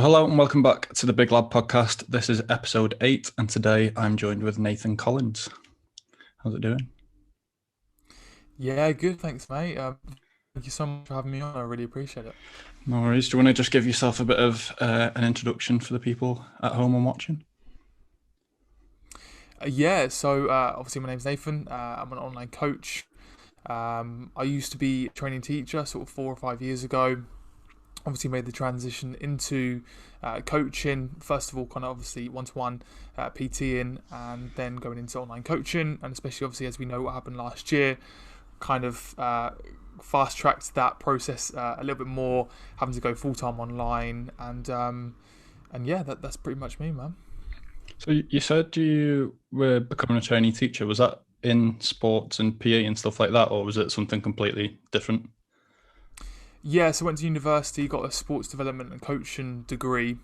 Hello and welcome back to the Big Lab podcast. This is episode 8, and today I'm joined with Nathan Collins. How's it doing? Yeah, good. Thanks, mate. Thank you so much for having me on. I really appreciate it. No worries. Do you want to just give yourself a bit of an introduction for the people at home and watching? Obviously my name's Nathan. I'm an online coach. I used to be a training teacher sort of 4 or 5 years ago. Obviously made the transition into coaching. First of all, kind of obviously one-to-one PTing, and then going into online coaching. And especially obviously as we know what happened last year, kind of fast tracked that process a little bit more, having to go full time online, and yeah, that's pretty much me, man. So you said you were becoming a trainee teacher. Was that in sports and PE and stuff like that, or was it something completely different? Yeah, so I went to university, got a sports development and coaching degree.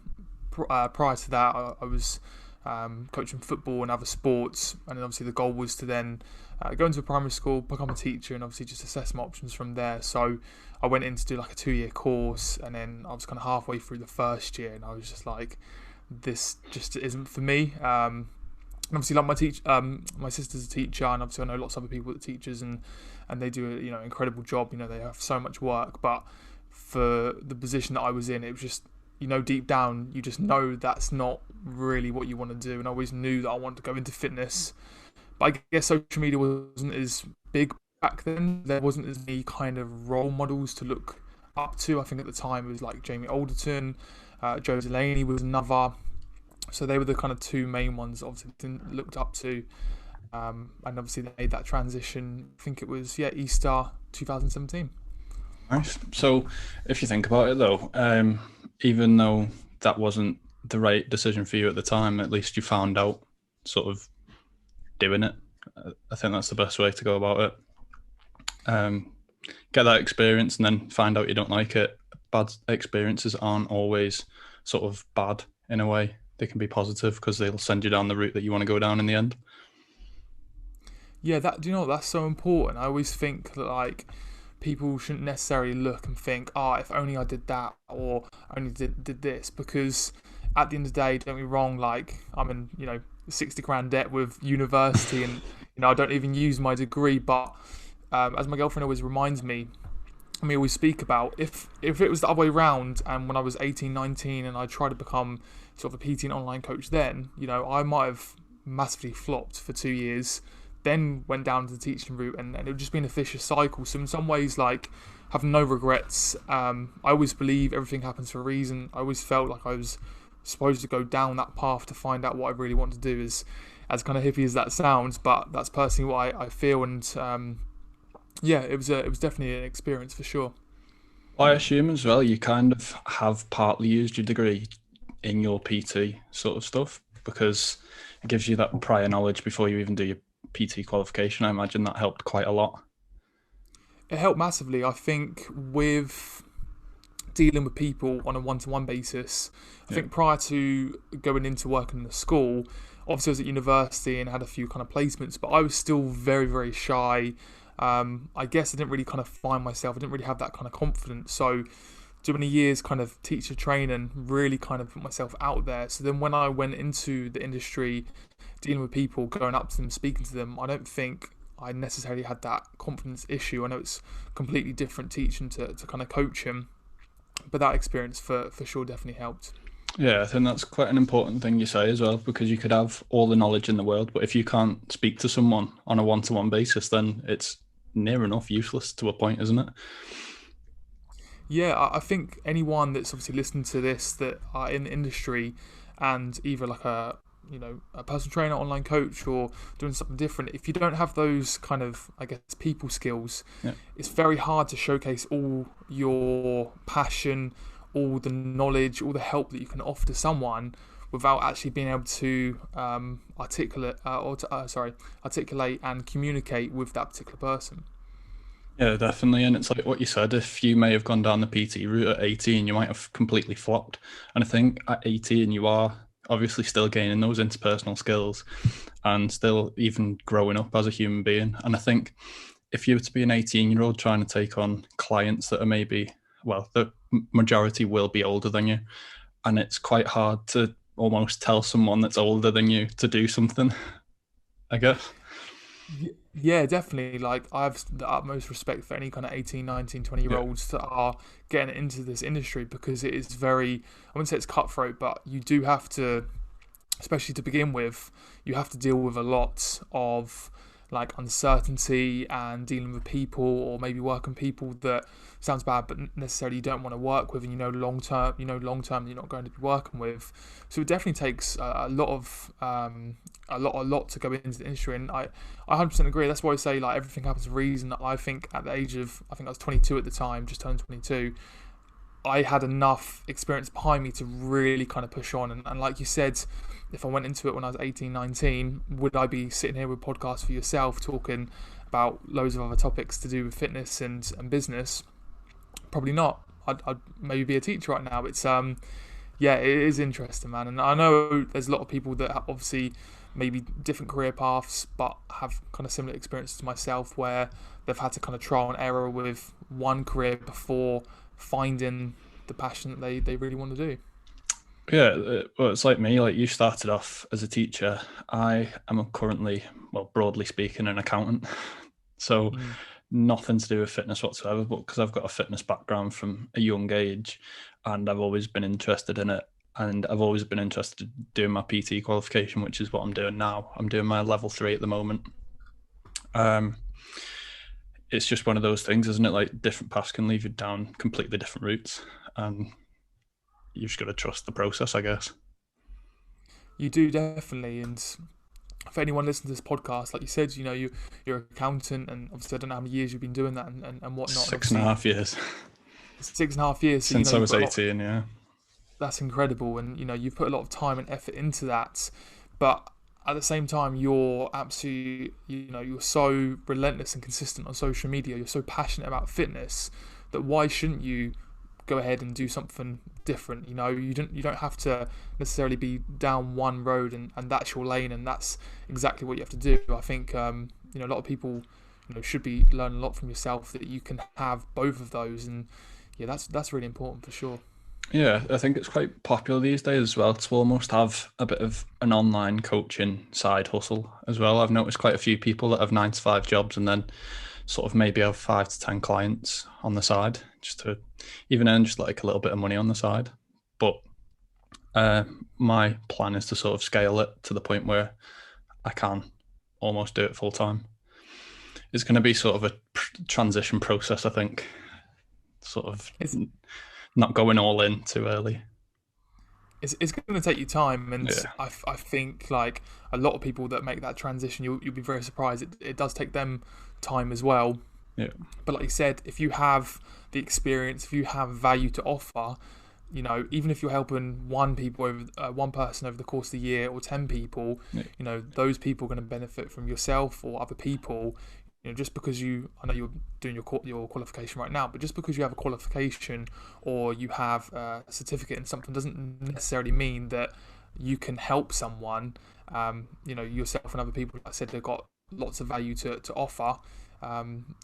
Prior to that, I was coaching football and other sports, and then obviously the goal was to then go into a primary school, become a teacher, and obviously just assess my options from there. So I went in to do like a 2 year course, and then I was kind of halfway through the first year, and I was just like, this just isn't for me. And obviously, like my sister's a teacher, and obviously I know lots of other people that are teachers, and they do a incredible job. They have so much work, but for the position that I was in, it was just deep down you just know that's not really what you want to do. And I always knew that I wanted to go into fitness, but I guess social media wasn't as big back then. There wasn't as many kind of role models to look up to. I think at the time it was like Jamie Alderton, Joe Delaney was another. So they were the kind of two main ones obviously looked up to. And obviously they made that transition. I think it was Easter 2017. Nice. So if you think about it though, even though that wasn't the right decision for you at the time, at least you found out sort of doing it. I think that's the best way to go about it. Get that experience and then find out you don't like it. Bad experiences aren't always sort of bad in a way. They can be positive because they'll send you down the route that you want to go down in the end. Yeah, that do you know what, that's so important. I always think that like people shouldn't necessarily look and think, if only I did that or only did this, because at the end of the day, don't be wrong, like I'm in 60 grand debt with university, and I don't even use my degree, but as my girlfriend always reminds me, and we always speak about, if it was the other way around, and when I was 18, 19, and I tried to become sort of a PT and online coach, then I might have massively flopped for 2 years, then went down to the teaching route, and it would just be a vicious cycle. So in some ways, like, have no regrets. I always believe everything happens for a reason. I always felt like I was supposed to go down that path to find out what I really want to do, as kind of hippie as that sounds, but that's personally what I feel. And it was definitely an experience for sure. I assume as well you kind of have partly used your degree in your PT sort of stuff because it gives you that prior knowledge before you even do your PT qualification. I imagine that helped quite a lot. It helped massively. I think with dealing with people on a one-to-one basis, I Yeah. think prior to going into working in the school, obviously I was at university and had a few kind of placements, but I was still very, very shy. I guess I didn't really kind of find myself. I didn't really have that kind of confidence. So doing a year's kind of teacher training really kind of put myself out there. So then when I went into the industry, dealing with people, going up to them, speaking to them, I don't think I necessarily had that confidence issue. I know it's completely different teaching to kind of coaching, but that experience for sure definitely helped. Yeah, I think that's quite an important thing you say as well, because you could have all the knowledge in the world, but if you can't speak to someone on a one-to-one basis, then it's near enough useless to a point, isn't it? Yeah, I think anyone that's obviously listening to this that are in the industry and either like a personal trainer, online coach, or doing something different, if you don't have those kind of, I guess, people skills, Yeah. it's very hard to showcase all your passion, all the knowledge, all the help that you can offer to someone without actually being able to articulate and communicate with that particular person. Yeah, definitely. And it's like what you said, if you may have gone down the PT route at 18, you might have completely flopped. And I think at 18, you are obviously still gaining those interpersonal skills and still even growing up as a human being. And I think if you were to be an 18-year-old trying to take on clients that are maybe, well, the majority will be older than you, and it's quite hard to almost tell someone that's older than you to do something, I guess. Yeah, definitely. Like, I have the utmost respect for any kind of 18, 19, 20 year Yeah. olds that are getting into this industry, because it is very, I wouldn't say it's cutthroat, but you do have to, especially to begin with, you have to deal with a lot of like uncertainty and dealing with people, or maybe working people that sounds bad but necessarily you don't want to work with, and long term you're not going to be working with. So it definitely takes a lot of a lot to go into the industry, and I 100% agree. That's why I say like everything happens for a reason. I think at the age of, I think I was 22 at the time, just turned 22, I had enough experience behind me to really kind of push on. And like you said, if I went into it when I was 18, 19, would I be sitting here with podcasts for yourself talking about loads of other topics to do with fitness and business? Probably not. I'd maybe be a teacher right now. It's yeah, it is interesting, man. And I know there's a lot of people that obviously maybe different career paths, but have kind of similar experiences to myself, where they've had to kind of trial and error with one career before finding the passion that they really want to do. Yeah, well, it's like me. Like you started off as a teacher. I am currently, well, broadly speaking, an accountant. So Mm. nothing to do with fitness whatsoever. But because I've got a fitness background from a young age, and I've always been interested in it, and I've always been interested in doing my PT qualification, which is what I'm doing now. I'm doing my level 3 at the moment. Um, it's just one of those things, isn't it? Like different paths can lead you down completely different routes, and you've just got to trust the process, I guess. You do definitely, and for anyone listening to this podcast, like you said, you're an accountant, and obviously I don't know how many years you've been doing that and whatnot. And Six and a obviously half years 6.5 years, so since I you've was put a lot. 18. Yeah, That's incredible, and you've put a lot of time and effort into that, but at the same time you're absolutely, you're so relentless and consistent on social media. You're so passionate about fitness that why shouldn't you go ahead and do something different? You don't have to necessarily be down one road, and that's your lane, and that's exactly what you have to do. I think a lot of people should be learning a lot from yourself, that you can have both of those. And yeah, that's really important for sure. yeah. I think it's quite popular these days as well to almost have a bit of an online coaching side hustle as well. I've noticed quite a few people that have 9 to 5 jobs and then sort of maybe have 5 to 10 clients on the side, just to even earn just like a little bit of money on the side. But my plan is to sort of scale it to the point where I can almost do it full time. It's going to be sort of a transition process, I think. Sort of It's not going all in too early. it's going to take you time, and Yeah, I think like a lot of people that make that transition, you'll be very surprised. It does take them time as well. yeah, But like you said, if you have the experience, if you have value to offer, even if you're helping one person over the course of the year, or 10 people, yeah, those people are going to benefit from yourself or other people. Just because I know you're doing your qualification right now, but just because you have a qualification or you have a certificate in something doesn't necessarily mean that you can help someone. Yourself and other people, like I said, they've got lots of value to offer.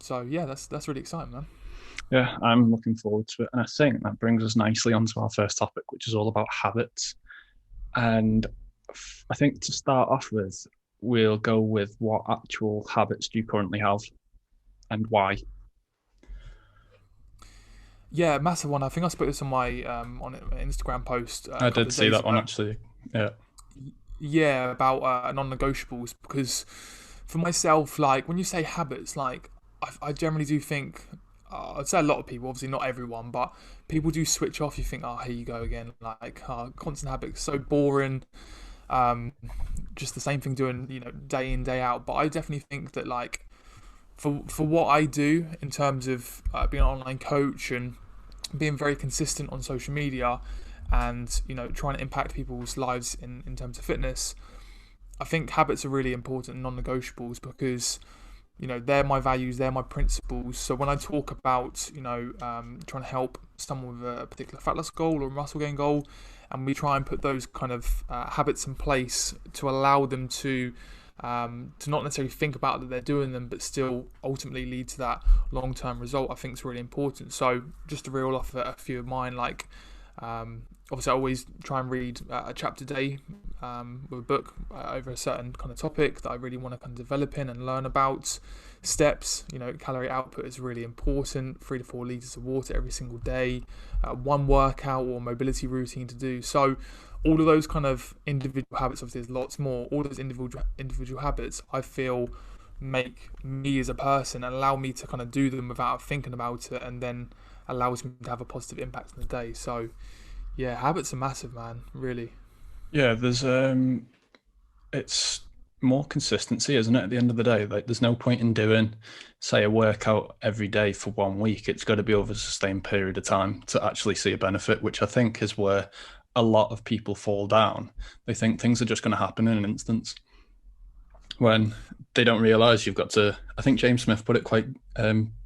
So yeah, that's really exciting, man. yeah. I'm looking forward to it, and I think that brings us nicely onto our first topic, which is all about habits. And I think to start off with, we'll go with what actual habits do you currently have and why? Yeah, massive one. I think I spoke this on my on an Instagram post a I couple did of see days that one ago. actually. Yeah, Yeah, about non-negotiables, because for myself, like when you say habits, like I generally do think, I'd say a lot of people, obviously not everyone, but people do switch off. You think, oh, here you go again, like constant habits, so boring. Um, just the same thing doing, day in day out. But I definitely think that like for what I do in terms of being an online coach and being very consistent on social media, and trying to impact people's lives in terms of fitness, I think habits are really important and non-negotiables, because they're my values, they're my principles. So when I talk about trying to help someone with a particular fat loss goal or muscle gain goal, and we try and put those kind of habits in place to allow them to not necessarily think about that they're doing them, but still ultimately lead to that long-term result, I think is really important. So just to reel off a few of mine, like obviously I always try and read a chapter a day with a book over a certain kind of topic that I really want to kind of develop in and learn about. Steps, calorie output is really important. 3 to 4 liters of water every single day. One workout or mobility routine to do. So all of those kind of individual habits, obviously there's lots more. All those individual habits, I feel, make me as a person and allow me to kind of do them without thinking about it, and then allows me to have a positive impact on the day. So yeah, habits are massive, man, really. Yeah, it's more consistency, isn't it? At the end of the day, like there's no point in doing, say, a workout every day for 1 week. It's got to be over a sustained period of time to actually see a benefit, which I think is where a lot of people fall down. They think things are just going to happen in an instant when they don't realize you've got to. I think James Smith put it quite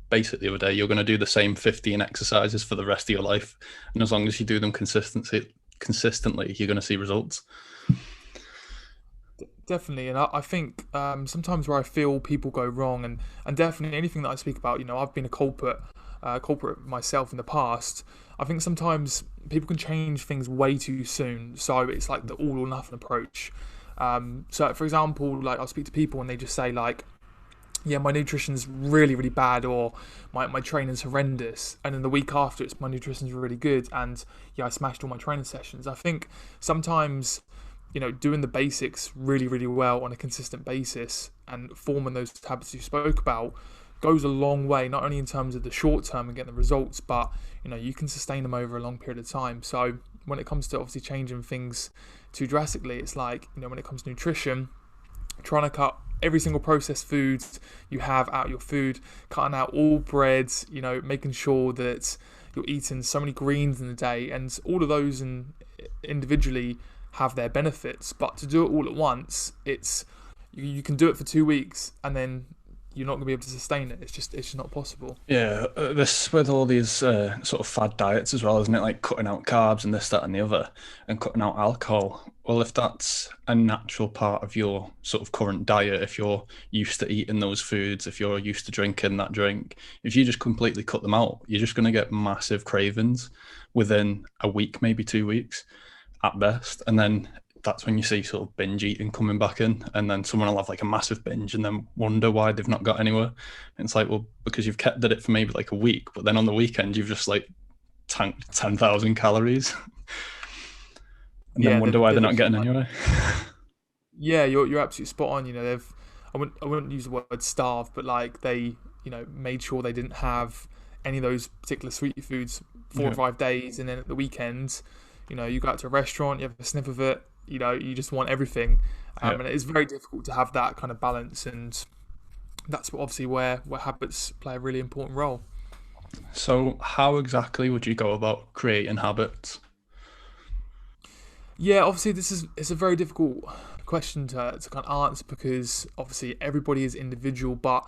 basic the other day. You're going to do the same 15 exercises for the rest of your life, and as long as you do them consistently, you're going to see results. Definitely, and I think sometimes where I feel people go wrong, and definitely anything that I speak about, I've been a culprit myself in the past. I think sometimes people can change things way too soon, so it's like the all or nothing approach. So, for example, like I'll speak to people and they just say like, "Yeah, my nutrition's really really bad," or my training's horrendous, and then the week after it's my nutrition's really good, and yeah, I smashed all my training sessions. I think sometimes doing the basics really, really well on a consistent basis and forming those habits you spoke about goes a long way, not only in terms of the short term and getting the results, but you can sustain them over a long period of time. So when it comes to obviously changing things too drastically, it's like, when it comes to nutrition, trying to cut every single processed food you have out of your food, cutting out all breads, making sure that you're eating so many greens in the day, and all of those and individually have their benefits, but to do it all at once, you can do it for 2 weeks and then you're not going to be able to sustain it. It's just not possible. Yeah, this with all these sort of fad diets as well, isn't it? Like cutting out carbs and this, that, and the other, and cutting out alcohol. Well, if that's a natural part of your sort of current diet, if you're used to eating those foods, if you're used to drinking that drink, if you just completely cut them out, you're just going to get massive cravings within a week, maybe 2 weeks at best. And then that's when you see sort of binge eating coming back in, and then someone will have like a massive binge and then wonder why they've not got anywhere. And it's like, well, because you've kept at it for maybe like a week, but then on the weekend you've just like tanked 10,000 calories and then Yeah, wonder why they're they're not literally getting like, anywhere. yeah, you're absolutely spot on. They've I wouldn't use the word starve, but like they made sure they didn't have any of those particular sweet foods 4 or 5 days, and then at the weekends, you go out to a restaurant, you have a sniff of it, you just want everything, Yeah. and it is very difficult to have that kind of balance, and that's what obviously where habits play a really important role. So how exactly would you go about creating habits? Yeah, obviously it's a very difficult question to kind of answer, because obviously everybody is individual. But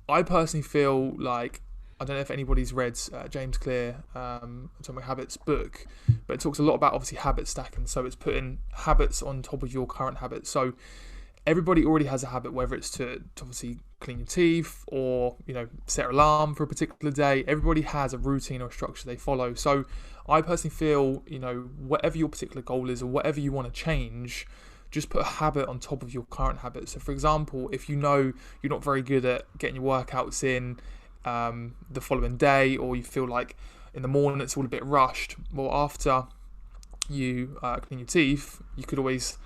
I personally feel like, I don't know if anybody's read James Clear, Atomic Habits book, but it talks a lot about obviously habit stacking. So it's putting habits on top of your current habits. So everybody already has a habit, whether it's to obviously clean your teeth or set an alarm for a particular day. Everybody has a routine or structure they follow. So I personally feel, whatever your particular goal is or whatever you want to change, just put a habit on top of your current habit. So for example, if you're not very good at getting your workouts in the following day, or you feel like in the morning it's all a bit rushed, well, after you clean your teeth, you could always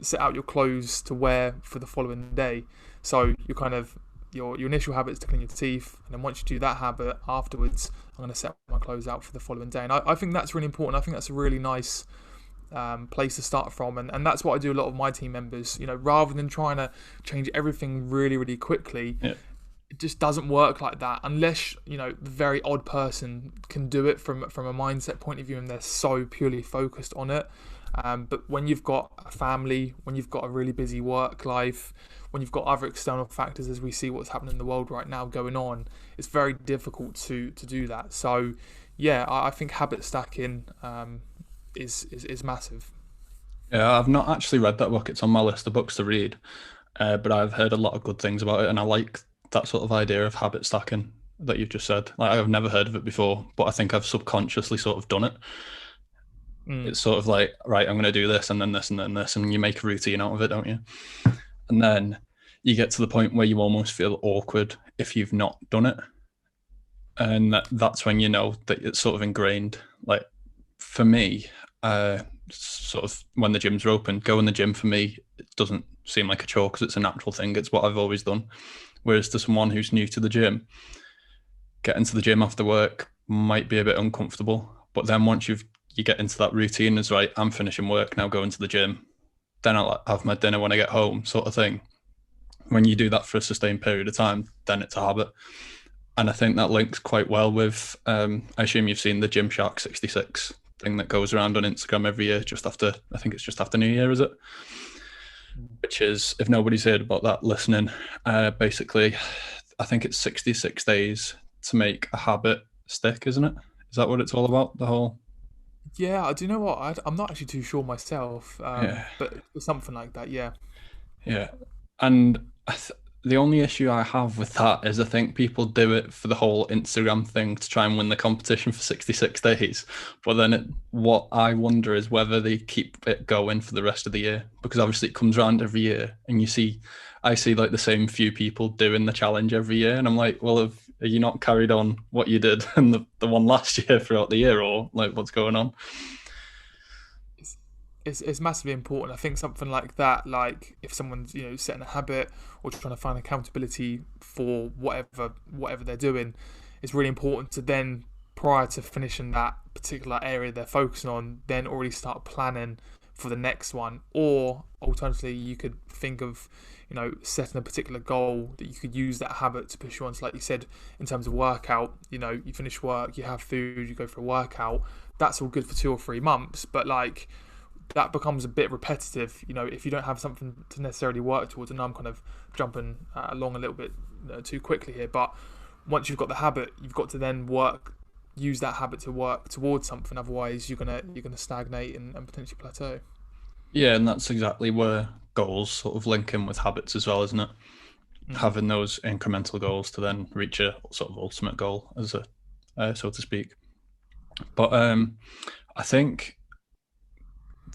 set out your clothes to wear for the following day. So you kind of your initial habit is to clean your teeth, and then once you do that habit, afterwards I'm going to set my clothes out for the following day. And I think that's really important. I think that's a really nice place to start from, and that's what I do a lot of my team members. Rather than trying to change everything really really quickly, Yeah. it just doesn't work like that, unless the very odd person can do it from a mindset point of view and they're so purely focused on it. But when you've got a family, when you've got a really busy work life, when you've got other external factors, as we see what's happening in the world right now going on, it's very difficult to do that. So yeah, I think habit stacking is massive. Yeah, I've not actually read that book. It's on my list of books to read, but I've heard a lot of good things about it, and I like that sort of idea of habit stacking that you've just said. Like I've never heard of it before, but I think I've subconsciously sort of done it. Mm. It's sort of like, right, I'm going to do this and then this and then this, and you make a routine out of it, don't you? And then you get to the point where you almost feel awkward if you've not done it. And that's when you know that it's sort of ingrained. Like for me, sort of when the gyms are open, going to the gym for me, it doesn't seem like a chore because it's a natural thing. It's what I've always done. Whereas to someone who's new to the gym, getting to the gym after work might be a bit uncomfortable. But then once you get into that routine, it's right, I'm finishing work now, going to the gym. Then I'll have my dinner when I get home, sort of thing. When you do that for a sustained period of time, then it's a habit. And I think that links quite well with, I assume you've seen the Gymshark 66 thing that goes around on Instagram every year, just after, I think it's just after New Year, is it? Which is, if nobody's heard about that listening, basically, I think it's 66 days to make a habit stick, isn't it? Is that what it's all about? The whole, Yeah, I do know what I'm not actually too sure myself, yeah, but something like that. Yeah. yeah. And the only issue I have with that is I think people do it for the whole Instagram thing to try and win the competition for 66 days. But then what I wonder is whether they keep it going for the rest of the year, because obviously it comes around every year and I see like the same few people doing the challenge every year. And I'm like, well, have you not carried on what you did and the one last year throughout the year, or like what's going on? It's, it's massively important. I think something like that, like if someone's setting a habit or trying to find accountability for whatever they're doing, it's really important to then, prior to finishing that particular area they're focusing on, then already start planning for the next one. Or alternatively, you could think of setting a particular goal that you could use that habit to push you on. So like you said, in terms of workout, you finish work, you have food, you go for a workout. That's all good for 2 or 3 months, but like that becomes a bit repetitive. If you don't have something to necessarily work towards. And I'm kind of jumping along a little bit too quickly here, but once you've got the habit, you've got to then use that habit to work towards something. Otherwise, you're gonna stagnate and potentially plateau. Yeah, and that's exactly where goals sort of link in with habits as well, isn't it? Mm. Having those incremental goals to then reach a sort of ultimate goal, as a so to speak. But I think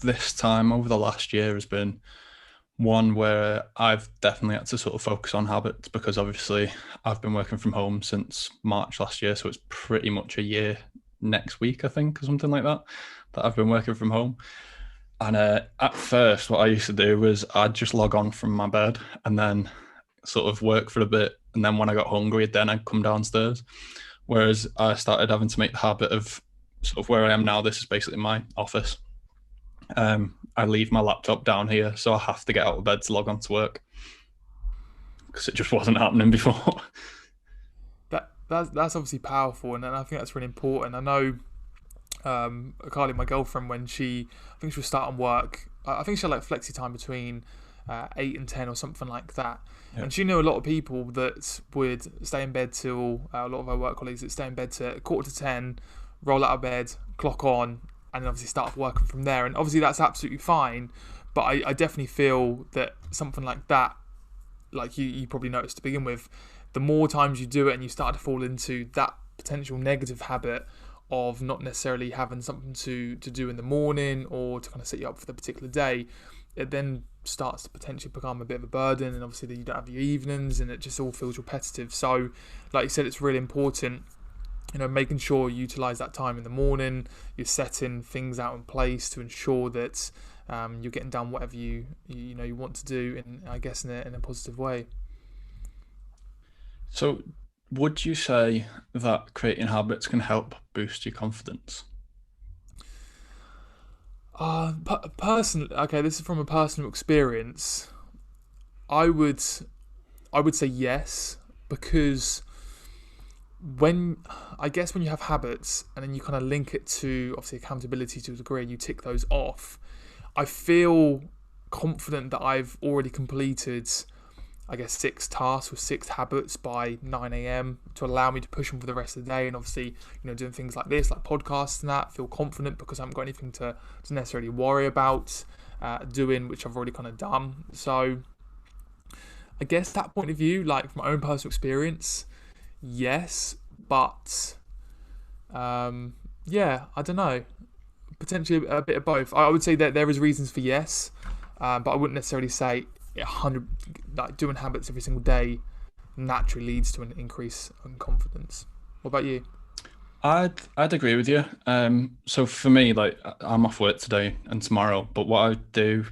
this time over the last year has been one where I've definitely had to sort of focus on habits, because obviously I've been working from home since March last year, so it's pretty much a year next week, I think, or something like that, that I've been working from home. And at first, what I used to do was I'd just log on from my bed and then sort of work for a bit. And then when I got hungry, then I'd come downstairs. Whereas I started having to make the habit of sort of where I am now. This is basically my office. I leave my laptop down here, so I have to get out of bed to log on to work, because it just wasn't happening before. That's obviously powerful, and I think that's really important. I know Carly, my girlfriend, when I think she was starting work, I think she had like flexi time between 8 and 10 or something like that. Yeah. And she knew a lot of people that would stay in bed till a lot of her work colleagues that stay in bed to 9:45, roll out of bed, clock on, and then obviously start working from there. And obviously that's absolutely fine, but I definitely feel that something like that, like you probably noticed to begin with, the more times you do it and you start to fall into that potential negative habit of not necessarily having something to do in the morning or to kind of set you up for the particular day, it then starts to potentially become a bit of a burden, and obviously then you don't have your evenings and it just all feels repetitive. So like you said, it's really important, making sure you utilize that time in the morning. You're setting things out in place to ensure that you're getting done whatever you want to do, in I guess in a positive way. So, would you say that creating habits can help boost your confidence? Personally, okay, this is from a personal experience. I would I would say yes, because when I guess when you have habits and then you kind of link it to obviously accountability to a degree and you tick those off, I feel confident that I've already completed, I guess, 6 tasks or 6 habits by 9 a.m. to allow me to push them for the rest of the day. And obviously, doing things like this, like podcasts and that, feel confident because I haven't got anything to necessarily worry about doing, which I've already kind of done. So I guess that point of view, like from my own personal experience, yes, but yeah, I don't know. potentially a bit of both. I would say that there is reasons for yes, but I wouldn't necessarily say 100. Like doing habits every single day naturally leads to an increase in confidence. What about you? I'd agree with you. So for me, like I'm off work today and tomorrow, but what I do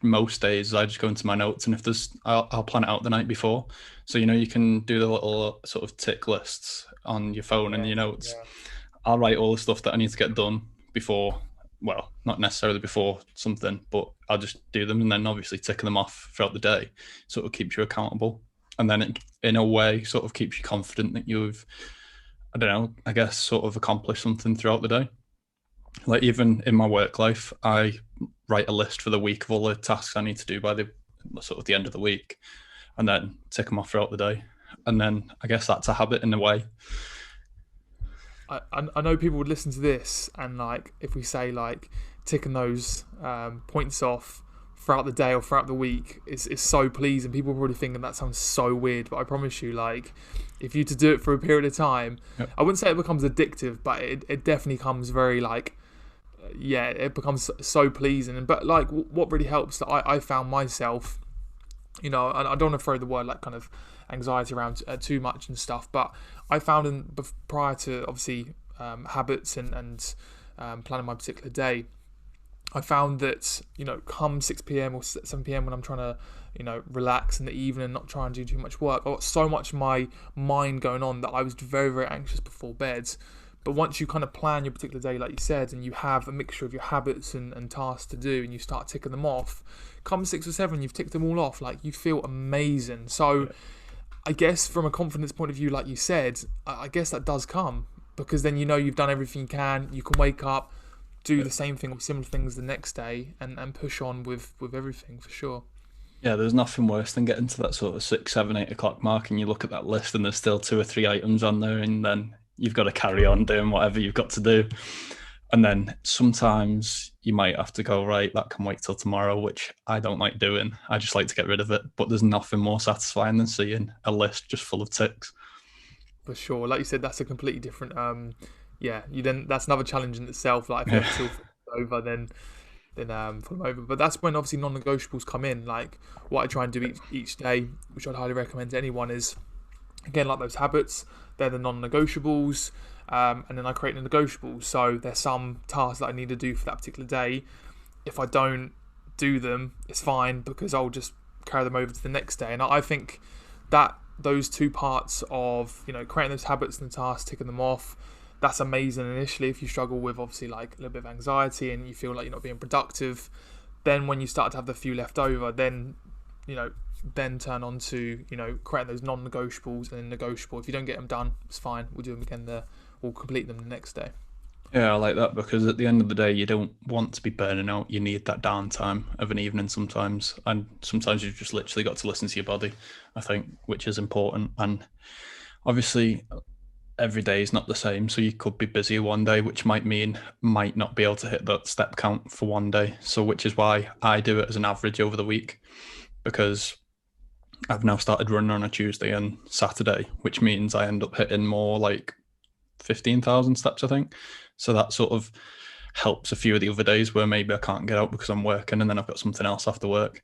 most days is I just go into my notes, and if I'll plan it out the night before. So you can do the little sort of tick lists on your phone and Yeah, your notes. yeah. I'll write all the stuff that I need to get done before. Well, not necessarily before something, but I'll just do them and then obviously tick them off throughout the day. Sort of keeps you accountable, and then it, in a way, sort of keeps you confident that you've I don't know, I guess sort of accomplish something throughout the day. Like even in my work life, I write a list for the week of all the tasks I need to do by the sort of the end of the week, and then tick them off throughout the day. And then I guess that's a habit in a way. I know people would listen to this and like if we say like ticking those points off throughout the day or throughout the week is so pleasing. People are probably thinking that sounds so weird, but I promise you, like if you to do it for a period of time, Yep. I wouldn't say it becomes addictive, but it definitely comes very like yeah, it becomes so pleasing. But like what really helps that I found myself, I don't want to throw the word like kind of anxiety around too much and stuff, but I found prior to obviously habits and planning my particular day, I found that come 6 p.m. or 7 p.m. when I'm trying to relax in the evening, not try and do too much work, I got so much in my mind going on that I was very very anxious before bed. But once you kind of plan your particular day, like you said, and you have a mixture of your habits and tasks to do, and you start ticking them off, come 6 or 7, you've ticked them all off. Like you feel amazing. So Yeah. I guess from a confidence point of view, like you said, I guess that does come because then you've done everything you can. You can wake up, do the same thing or similar things the next day, and push on with everything for sure. Yeah, there's nothing worse than getting to that sort of 6, 7, 8 o'clock mark, and you look at that list, and there's still 2 or 3 items on there, and then you've got to carry on doing whatever you've got to do. And then sometimes you might have to go, right, that can wait till tomorrow, which I don't like doing. I just like to get rid of it. But there's nothing more satisfying than seeing a list just full of ticks. For sure, like you said, that's a completely different. Yeah, you then that's another challenge in itself. Like if you Yeah. have to feel over, then pull them over. But that's when obviously non-negotiables come in. Like what I try and do each day, which I'd highly recommend to anyone, is again like those habits. They're the non-negotiables, and then I create the negotiables. So there's some tasks that I need to do for that particular day. If I don't do them, it's fine because I'll just carry them over to the next day. And I think that those two parts of creating those habits and the tasks, ticking them off, that's amazing initially if you struggle with obviously like a little bit of anxiety and you feel like you're not being productive. Then when you start to have the few left over, you know then turn on to creating those non-negotiables and then negotiable. If you don't get them done, it's fine, we'll do them again we'll complete them the next day. Yeah, I like that because at the end of the day, you don't want to be burning out. You need that downtime of an evening sometimes. And sometimes you've just literally got to listen to your body, I think, which is important. And obviously, every day is not the same. So you could be busy one day, which might not be able to hit that step count for one day. So which is why I do it as an average over the week, because I've now started running on a Tuesday and Saturday, which means I end up hitting more like 15,000 steps, I think. So that sort of helps a few of the other days where maybe I can't get out because I'm working and then I've got something else after work.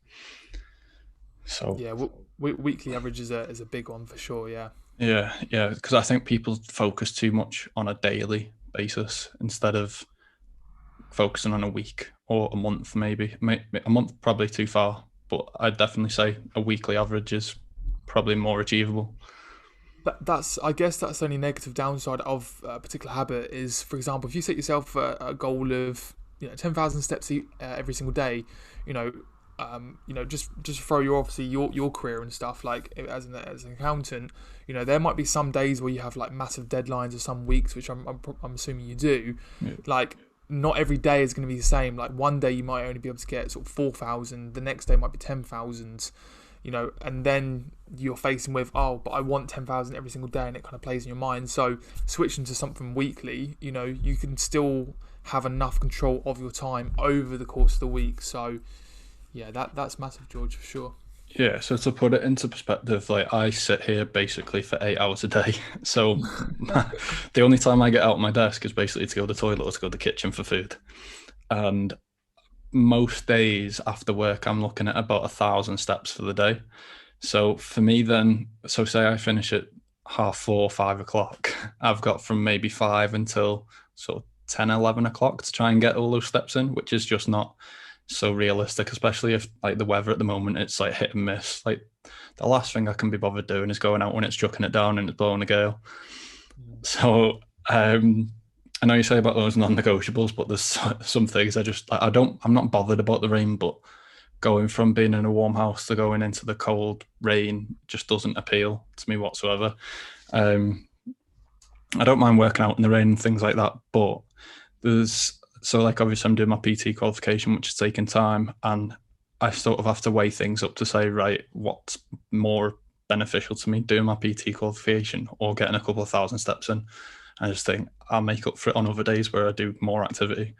So Yeah, weekly average is a big one for sure. Yeah. yeah, because I think people focus too much on a daily basis instead of focusing on a week or a month, maybe. A month probably too far, but I'd definitely say a weekly average is probably more achievable. That's I guess that's the only negative downside of a particular habit is, for example, if you set yourself a goal of 10,000 steps every single day, you know, just throw your obviously your career and stuff like as an accountant, there might be some days where you have like massive deadlines or some weeks, which I'm assuming you do, Yeah. like. Not every day is going to be the same. Like one day you might only be able to get sort of 4,000. The next day might be 10,000. And then you're facing with, oh, but I want 10,000 every single day, and it kind of plays in your mind. So switching to something weekly, you can still have enough control of your time over the course of the week. So yeah, that's massive, George, for sure. Yeah, so to put it into perspective, like I sit here basically for 8 hours a day. So the only time I get out of my desk is basically to go to the toilet or to go to the kitchen for food. and most days after work, I'm looking at about 1,000 steps for the day. So for me, then, so say I finish at 4:30, 5 o'clock, I've got from maybe 5 until sort of 10, 11 o'clock to try and get all those steps in, which is just not so realistic, especially if like the weather at the moment, it's like hit and miss. Like the last thing I can be bothered doing is going out when it's chucking it down and it's blowing a gale. Mm. So I know you say about those non-negotiables, but there's some things I'm not bothered about the rain, but going from being in a warm house to going into the cold rain just doesn't appeal to me whatsoever. Um, I don't mind working out in the rain and things like that, but like obviously I'm doing my PT qualification, which is taking time, and I sort of have to weigh things up to say, right, what's more beneficial to me, doing my PT qualification or getting a couple of thousand steps in. I just think I'll make up for it on other days where I do more activity.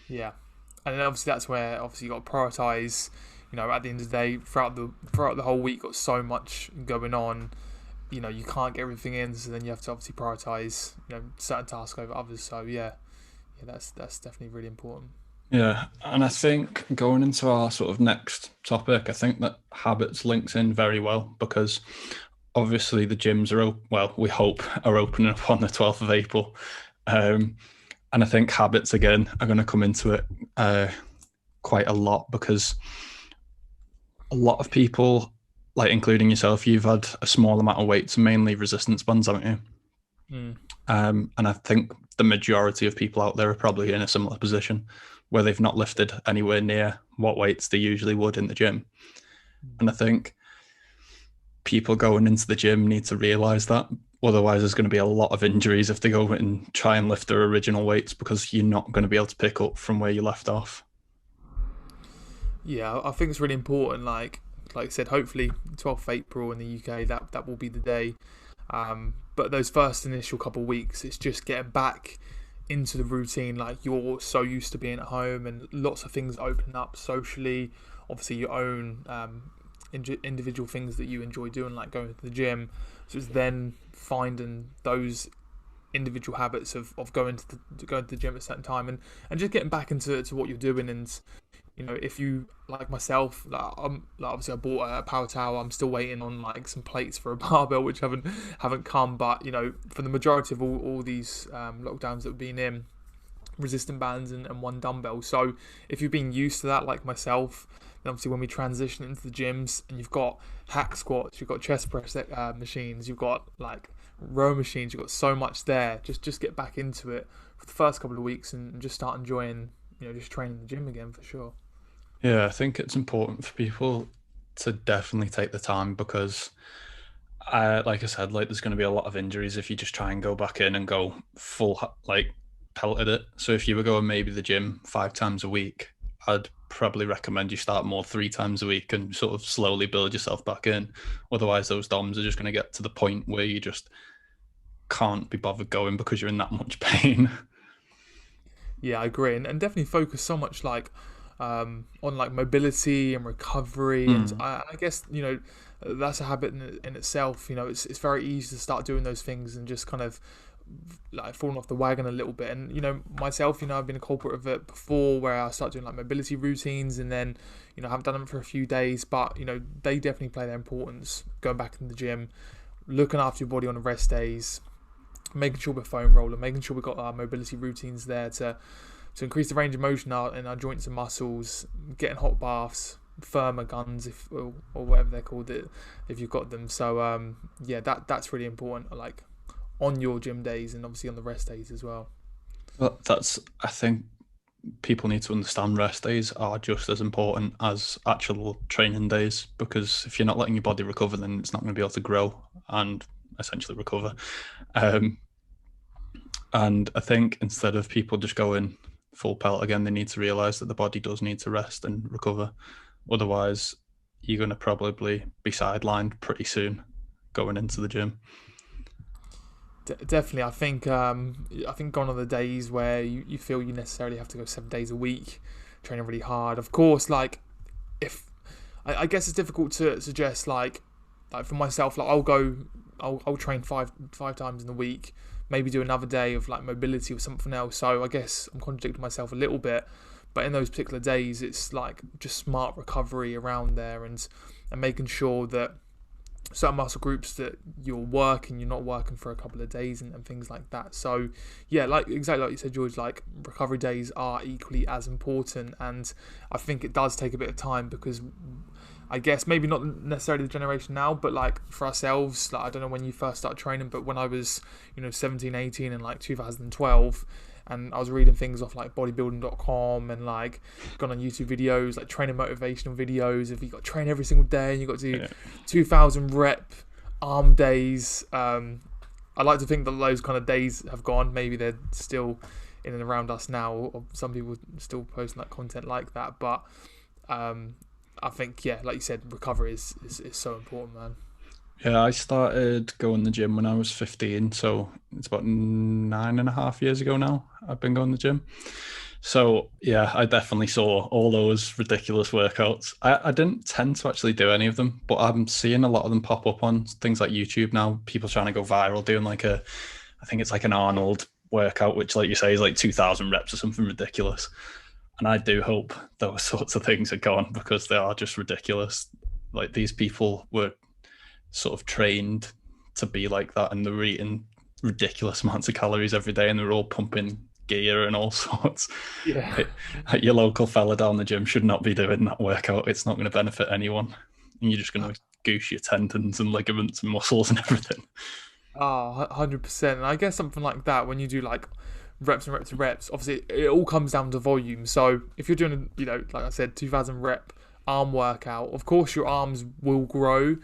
Yeah, and then obviously that's where obviously you got to prioritize. You know, at the end of the day, throughout the whole week, got so much going on. You know, you can't get everything in, so then you have to obviously prioritize. You know, certain tasks over others. So yeah, that's definitely really important. Yeah, and I think going into our sort of next topic, I think that habits links in very well because obviously the gyms are well, we hope are opening up on the 12th of April. Um, and I think habits again are going to come into it quite a lot because a lot of people, like including yourself, you've had a small amount of weights, mainly resistance bands, haven't you? Mm. And I think the majority of people out there are probably in a similar position where they've not lifted anywhere near what weights they usually would in the gym. And I think people going into the gym need to realize that. Otherwise, there's going to be a lot of injuries if they go and try and lift their original weights because you're not going to be able to pick up from where you left off. Yeah, I think it's really important. Like I said, hopefully 12th of April in the UK, that will be the day. But those first initial couple of weeks, it's just getting back into the routine. Like you're so used to being at home, and lots of things open up socially. Obviously, your own individual things that you enjoy doing, like going to the gym. So it's then finding those individual habits of going to the gym at a certain time, and just getting back into what you're doing. And you know, if you like myself, obviously I bought a power tower. I'm still waiting on like some plates for a barbell, which haven't come. But you know, for the majority of all these lockdowns that we've been in, resistant bands and one dumbbell. So if you've been used to that, like myself, then obviously when we transition into the gyms and you've got hack squats, you've got chest press machines, you've got like row machines, you've got so much there. Just get back into it for the first couple of weeks and just start enjoying, you know, just training the gym again for sure. Yeah, I think it's important for people to definitely take the time because, like I said, like there's going to be a lot of injuries if you just try and go back in and go full like pelted it. So if you were going maybe the gym 5 times a week, I'd probably recommend you start more 3 times a week and sort of slowly build yourself back in. Otherwise, those DOMs are just going to get to the point where you just can't be bothered going because you're in that much pain. Yeah, I agree, and definitely focus so much like on like mobility and recovery, and Mm. I guess you know that's a habit in itself. You know, it's very easy to start doing those things and just kind of like falling off the wagon a little bit. And you know, myself, you know, I've been a culprit of it before, where I start doing like mobility routines, and then you know, I haven't done them for a few days, but you know, they definitely play their importance. Going back in the gym, looking after your body on the rest days, making sure we're foam rolling, making sure we've got our mobility routines there to increase the range of motion in our joints and muscles, getting hot baths, firmer guns or whatever they're called it, if you've got them. So yeah, that's really important. Like on your gym days and obviously on the rest days as well. But I think people need to understand rest days are just as important as actual training days because if you're not letting your body recover, then it's not going to be able to grow and essentially recover. Um, and I think instead of people just going full pelt again, they need to realize that the body does need to rest and recover. Otherwise, you're going to probably be sidelined pretty soon going into the gym. Definitely, I think gone are the days where you feel you necessarily have to go 7 days a week, training really hard. Of course, like if I guess it's difficult to suggest like for myself, like I'll train five times in the week, maybe do another day of like mobility or something else. So I guess I'm contradicting myself a little bit, but in those particular days, it's like just smart recovery around there, and making sure that certain muscle groups that you're working, you're not working for a couple of days, and things like that. So yeah, like exactly like you said, George, like recovery days are equally as important, and I think it does take a bit of time because I guess maybe not necessarily the generation now, but like for ourselves, like I don't know when you first started training, but when I was 17, 18 in like 2012, and I was reading things off like bodybuilding.com and like gone on YouTube videos, like training motivational videos. If you got to train every single day and you got to do Yeah. 2,000 rep arm days, I like to think that those kind of days have gone. Maybe they're still in and around us now, or some people still posting that content like that. But um, I think, yeah, like you said, recovery is so important, man. Yeah, I started going to the gym when I was 15, so it's about 9.5 years ago now. I've been going to the gym. So yeah, I definitely saw all those ridiculous workouts. I didn't tend to actually do any of them, but I'm seeing a lot of them pop up on things like YouTube now. People trying to go viral doing like I think it's like an Arnold workout, which like you say is like 2,000 reps or something ridiculous. And I do hope those sorts of things are gone because they are just ridiculous. Like these people were sort of trained to be like that, and they're eating ridiculous amounts of calories every day, and they're all pumping gear and all sorts. Yeah. Your local fella down the gym should not be doing that workout. It's not going to benefit anyone, and you're just going to goose your tendons and ligaments and muscles and everything. Oh, 100%. And I guess something like that, when you do like reps and reps and reps, obviously it all comes down to volume. So if you're doing, like I said, 2,000 rep arm workout, of course your arms will grow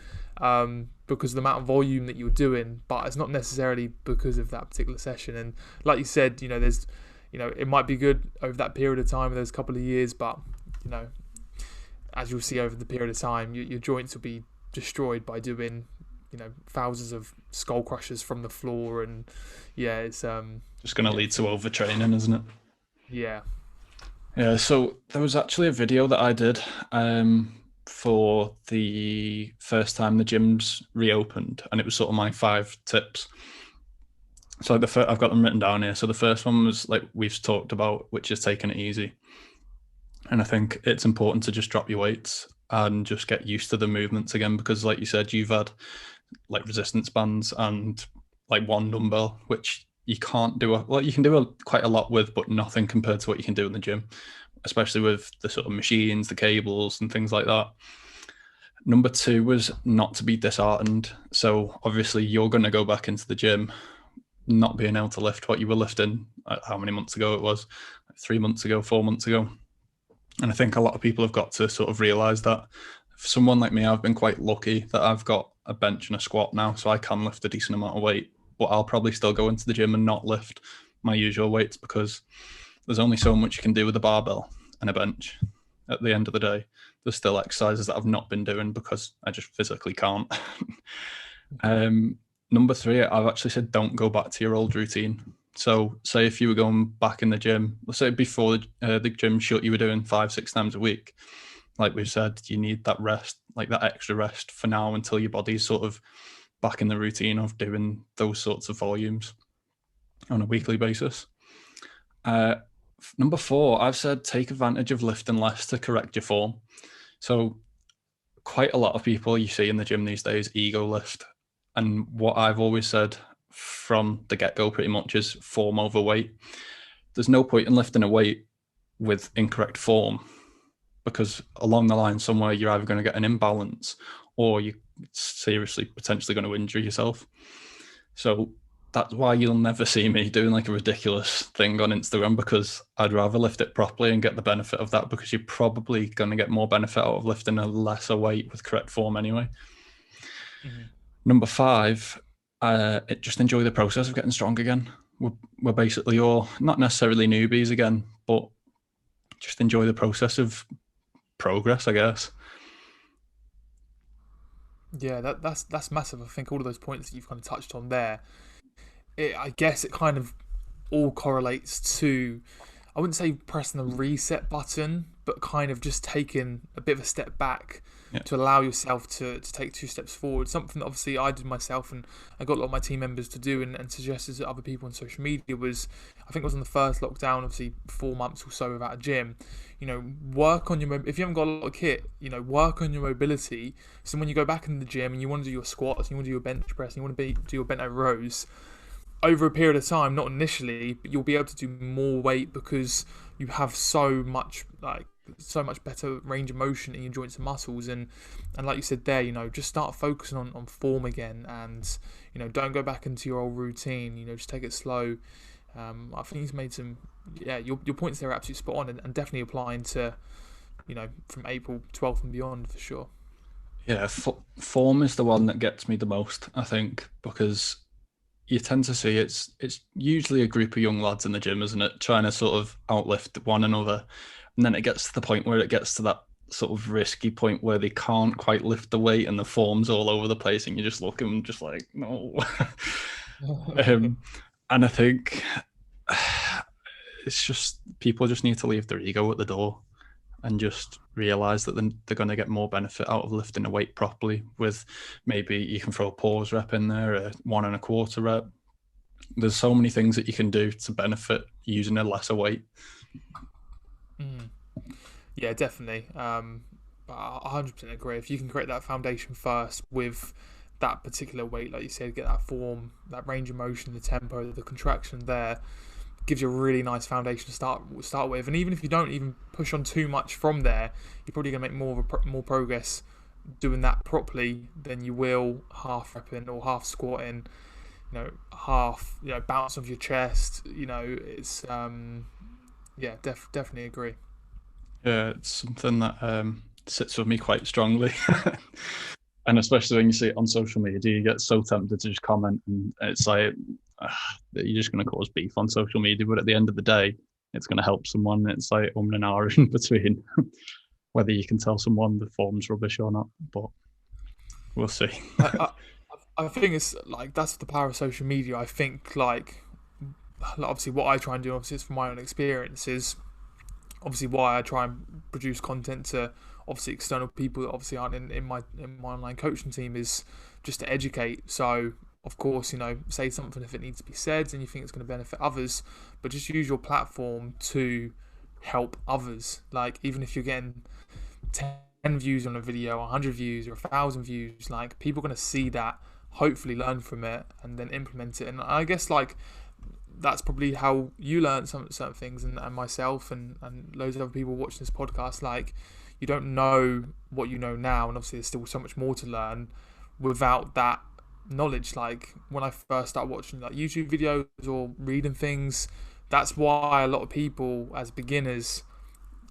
because of the amount of volume that you're doing, but it's not necessarily because of that particular session. And like you said, there's, it might be good over that period of time, those couple of years, but, you know, as you'll see over the period of time, your joints will be destroyed by doing thousands of skull crushers from the floor. And yeah, it's Just going to yeah, lead to overtraining, isn't it? yeah. Yeah, so there was actually a video that I did for the first time the gyms reopened, and it was sort of my 5 tips. So I've got them written down here. So the first one was like we've talked about, which is taking it easy. And I think it's important to just drop your weights and just get used to the movements again, because like you said, you've had like resistance bands and like one dumbbell, which you can't do you can do quite a lot with, but nothing compared to what you can do in the gym, especially with the sort of machines, the cables, and things like that. Number two was not to be disheartened. So obviously you're going to go back into the gym not being able to lift what you were lifting. How many months ago it was? 3 months ago, 4 months ago. And I think a lot of people have got to sort of realize that. For someone like me, I've been quite lucky that I've got a bench and a squat now, so I can lift a decent amount of weight. But I'll probably still go into the gym and not lift my usual weights because there's only so much you can do with a barbell and a bench. At the end of the day, there's still exercises that I've not been doing because I just physically can't. Number three, I've actually said don't go back to your old routine. So, say if you were going back in the gym, let's say before the gym shut, you were doing 5, 6 times a week. Like we've said, you need that rest, like that extra rest for now until your body's sort of back in the routine of doing those sorts of volumes on a weekly basis. Uh, Number four, I've said take advantage of lifting less to correct your form. So, quite a lot of people you see in the gym these days ego lift. And what I've always said from the get go pretty much is form over weight. There's no point in lifting a weight with incorrect form because along the line somewhere you're either going to get an imbalance or you're seriously potentially going to injure yourself. So that's why you'll never see me doing like a ridiculous thing on Instagram, because I'd rather lift it properly and get the benefit of that, because you're probably going to get more benefit out of lifting a lesser weight with correct form anyway. Mhm. Number five, just enjoy the process of getting strong again. We're basically all not necessarily newbies again, but just enjoy the process of progress, I guess. Yeah, that's massive. I think all of those points that you've kind of touched on there, I guess it kind of all correlates to, I wouldn't say pressing the reset button, but kind of just taking a bit of a step back Yeah. to allow yourself to take 2 steps forward. Something that obviously I did myself, and I got a lot of my team members to do, and suggested to other people on social media was, I think it was on the first lockdown, obviously 4 months or so without a gym. Work on if you haven't got a lot of kit, work on your mobility. So when you go back in the gym and you want to do your squats, and you want to do your bench press, and you want to do your bent over rows, over a period of time, not initially, but you'll be able to do more weight because you have so much better range of motion in your joints and muscles. And like you said there, just start focusing on form again, and don't go back into your old routine. Just take it slow. I think he's made some, yeah, your points there are absolutely spot on, and definitely applying to from April 12th and beyond for sure. Yeah, form is the one that gets me the most, I think, because you tend to see it's usually a group of young lads in the gym, isn't it, trying to sort of outlift one another, and then it gets to the point where it gets to that sort of risky point where they can't quite lift the weight and the form's all over the place, and you just look at them just like no. um, and I think it's just people just need to leave their ego at the door and just realize that they're going to get more benefit out of lifting a weight properly. With maybe you can throw a pause rep in there, a 1.25 rep. There's so many things that you can do to benefit using a lesser weight. Mm. Yeah, definitely. I 100% agree. If you can create that foundation first with that particular weight, like you said, get that form, that range of motion, the tempo, the contraction there, gives you a really nice foundation to start with. And even if you don't even push on too much from there, you're probably gonna make more progress doing that properly than you will half repping or half squatting. Half bounce off your chest. It's yeah, definitely agree. Yeah, it's something that sits with me quite strongly. And especially when you see it on social media, you get so tempted to just comment, and it's like you're just going to cause beef on social media. But at the end of the day, it's going to help someone. It's like an hour in between whether you can tell someone the form's rubbish or not. But we'll see. I, I I think it's like that's the power of social media. I think obviously what I try and do, obviously it's from my own experience, is obviously why I try and produce content to obviously external people that obviously aren't in my online coaching team, is just to educate. So of course, say something if it needs to be said and you think it's going to benefit others, but just use your platform to help others. Like even if you're getting 10 views on a video, 100 views, or 1,000 views, like people are going to see that, hopefully learn from it, and then implement it. And I guess that's probably how you learn some certain things, and myself and loads of other people watching this podcast. Like you don't know what you know now, and obviously there's still so much more to learn without that knowledge. Like when I first started watching like YouTube videos or reading things, that's why a lot of people as beginners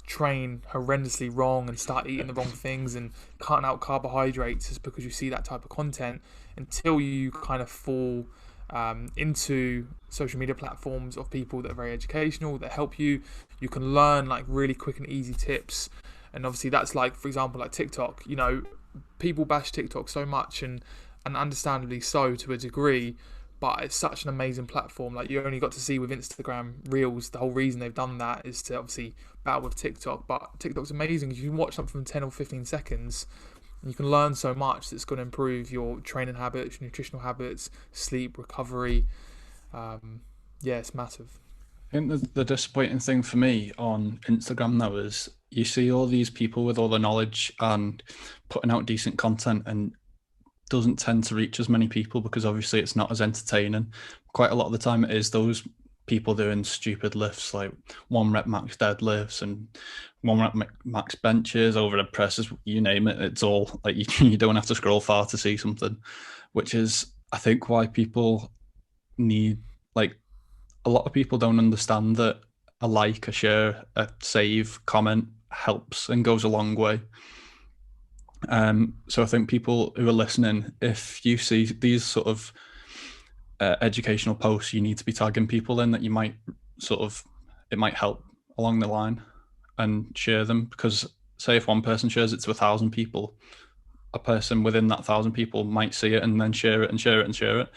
train horrendously wrong and start eating the wrong things and cutting out carbohydrates, is because you see that type of content until you kind of fall into social media platforms of people that are very educational, that help you. You can learn like really quick and easy tips. And obviously that's like, for example, like TikTok. People bash TikTok so much, and understandably so to a degree, but it's such an amazing platform. Like you only got to see with Instagram Reels, the whole reason they've done that is to obviously battle with TikTok. But TikTok's amazing. You can watch something from 10 or 15 seconds, and you can learn so much that's going to improve your training habits, nutritional habits, sleep, recovery. Yeah, it's massive. I think the disappointing thing for me on Instagram now is you see all these people with all the knowledge and putting out decent content, and doesn't tend to reach as many people because obviously it's not as entertaining. Quite a lot of the time it is those people doing stupid lifts like 1 rep max deadlifts and 1 rep max benches, overhead presses, you name it. It's all like you don't have to scroll far to see something, which is I think why people need, like, a lot of people don't understand that a like, a share, a save, comment helps and goes a long way. So I think people who are listening, if you see these sort of educational posts, you need to be tagging people in that you might it might help along the line, and share them, because say if one person shares it to 1,000 people, a person within that 1,000 people might see it and then share it and share it and share it.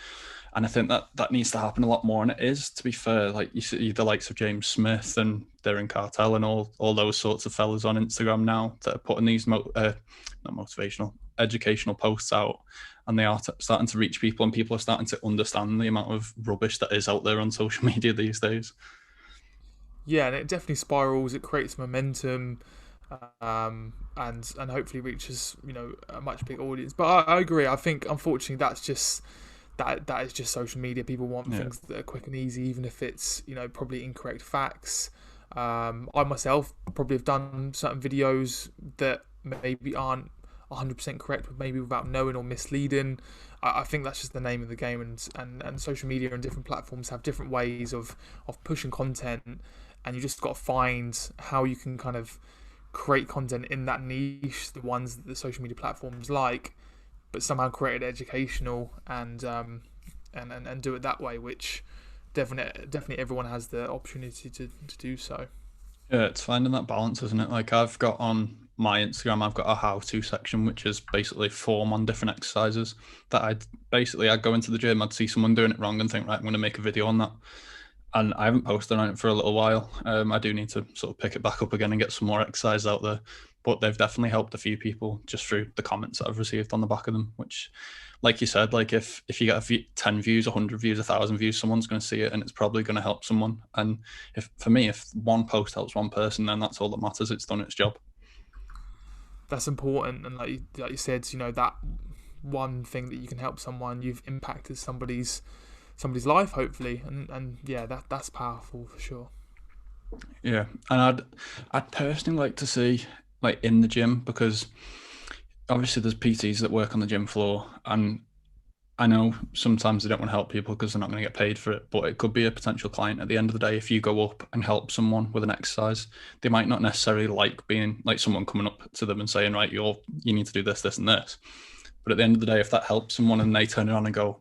And I think that that needs to happen a lot more. And it is, to be fair, like you see the likes of James Smith and Darren Cartel and all those sorts of fellas on Instagram now that are putting these not motivational, educational posts out, and they are starting to reach people, and people are starting to understand the amount of rubbish that is out there on social media these days. Yeah, and it definitely spirals. It creates momentum, and hopefully reaches a much bigger audience. But I agree. I think unfortunately that is just social media. People want Yeah, things that are quick and easy, even if it's probably incorrect facts. I myself probably have done certain videos that maybe aren't 100% correct, but maybe without knowing or misleading. I think that's just the name of the game, and social media and different platforms have different ways of pushing content, and you just got to find how you can kind of create content in that niche, the ones that the social media platforms like, but somehow create it educational and do it that way, which definitely everyone has the opportunity to do so. yeah, it's finding that balance, isn't it? Like I've got on my Instagram, I've got a how-to section, which is basically form on different exercises that I'd go into the gym, I'd see someone doing it wrong and think, right, I'm going to make a video on that. And I haven't posted on it for a little while. I do need to sort of pick it back up again and get some more exercise out there. But they've definitely helped a few people just through the comments that I've received on the back of them. Which, like you said, like if you get 10 views, 100 views, 1,000 views, someone's going to see it, and it's probably going to help someone. And if for me, if one post helps one person, then that's all that matters. It's done its job. That's important, and like you said, that one thing that you can help someone, you've impacted somebody's life, hopefully, and yeah, that's powerful for sure. Yeah, and I'd personally like to see like in the gym, because obviously there's PTs that work on the gym floor, and I know sometimes they don't want to help people because they're not going to get paid for it, but it could be a potential client at the end of the day. If you go up and help someone with an exercise, they might not necessarily like being like someone coming up to them and saying, right, you need to do this, this, and this. But at the end of the day, if that helps someone and they turn around and go,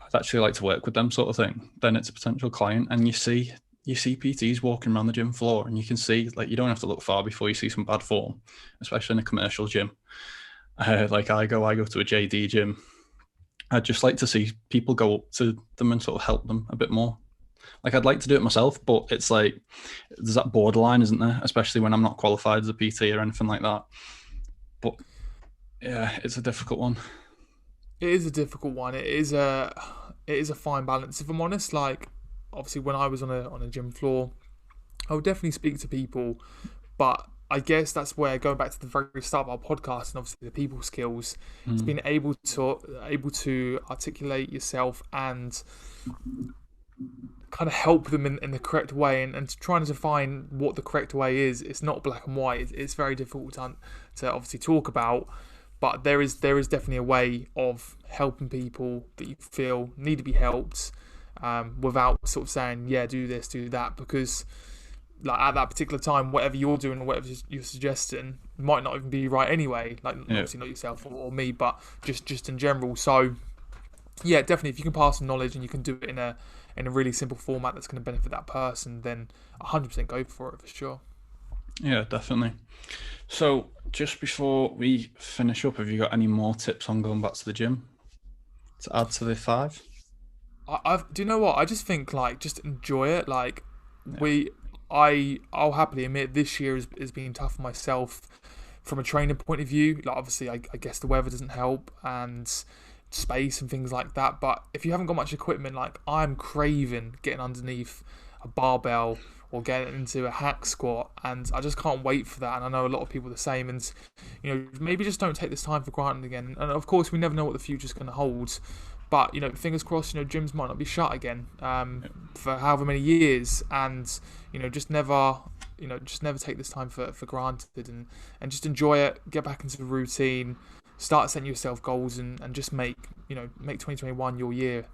I'd actually like to work with them, sort of thing, then it's a potential client. And you see PTs walking around the gym floor, and you can see, like, you don't have to look far before you see some bad form, especially in a commercial gym. Like I go to a JD gym. I'd just like to see people go up to them and sort of help them a bit more. Like I'd like to do it myself, but it's like there's that borderline, isn't there? Especially when I'm not qualified as a PT or anything like that. But yeah, it's a difficult one. It is a difficult one. It is a fine balance. If I'm honest, like obviously when I was on a gym floor, I would definitely speak to people, but I guess that's where, going back to the very start of our podcast and obviously the people skills, it's Mm. being able to articulate yourself and kind of help them in the correct way, and trying to define what the correct way is. It's not black and white. It's very difficult to obviously talk about, but there is definitely a way of helping people that you feel need to be helped, without sort of saying, yeah, do this, do that, because like at that particular time, whatever you're doing or whatever you're suggesting might not even be right anyway. Like Yeah, obviously not yourself or me, but just in general. So yeah, definitely, if you can pass on knowledge and you can do it in a really simple format that's going to benefit that person, then 100% go for it for sure. yeah, definitely. So just before we finish up, have you got any more tips on going back to the gym to add to the five? Do you know what? I just think like just enjoy it. Like Yeah. we, I'll happily admit this year has been tough for myself from a training point of view. Like obviously, I guess the weather doesn't help and space and things like that. But if you haven't got much equipment, like I'm craving getting underneath a barbell or getting into a hack squat, and I just can't wait for that. And I know a lot of people are the same, and maybe just don't take this time for granted again. And of course, we never know what the future's going to hold. But fingers crossed. Gyms might not be shut again, for however many years, and just never take this time for granted, and just enjoy it. Get back into the routine. Start setting yourself goals, and just make 2021 your year.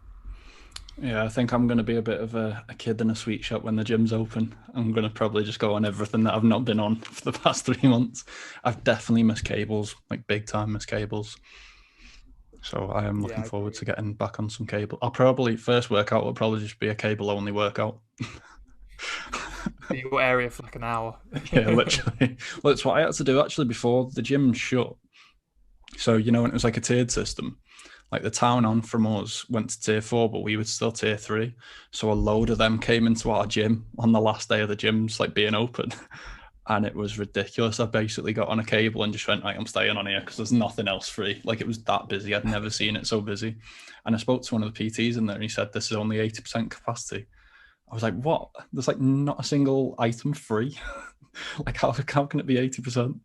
Yeah, I think I'm going to be a bit of a kid in a sweet shop when the gym's open. I'm going to probably just go on everything that I've not been on for the past 3 months. I've definitely missed cables, like big time missed cables. So I am Yeah, looking I forward to agree. getting back on some cable. I'll probably first workout will probably just be a cable only workout. In your area for like an hour. Yeah, literally. Well, it's what I had to do actually before the gym shut. So when it was like a tiered system, Like the town on from us went to tier 4, but we were still tier 3. So a load of them came into our gym on the last day of the gyms like being open. And it was ridiculous. I basically got on a cable and just went, right, I'm staying on here because there's nothing else free. Like it was that busy. I'd never seen it so busy. And I spoke to one of the PTs in there and he said, this is only 80% capacity. I was like, what? There's like not a single item free. Like how can it be 80%?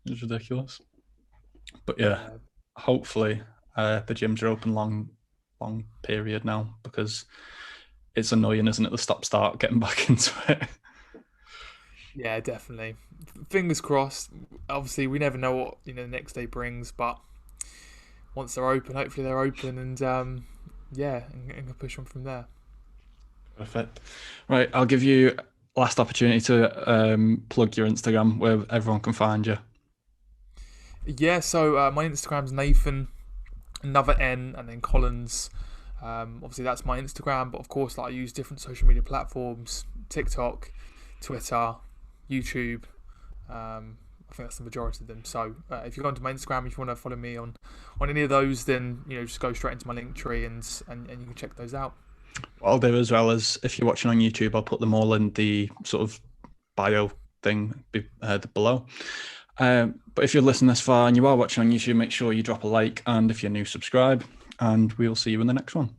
It's ridiculous. But yeah, Yeah, hopefully the gyms are open long period now because it's annoying, isn't it? The stop start getting back into it. yeah, definitely. Fingers crossed. Obviously, we never know what the next day brings, but once they're open, hopefully they're open, and yeah, and push on from there. Perfect. Right, I'll give you last opportunity to plug your Instagram where everyone can find you. Yeah, so my Instagram's Nathan, another N, and then Collins. Obviously, that's my Instagram, but of course, like, I use different social media platforms: TikTok, Twitter, YouTube. I think that's the majority of them. So if you go onto my Instagram, if you want to follow me on any of those, then just go straight into my link tree and you can check those out. What I'll do as well is if you're watching on YouTube, I'll put them all in the sort of bio thing below. But if you're listening this far and you are watching on YouTube, make sure you drop a like, and if you're new, subscribe, and we'll see you in the next one.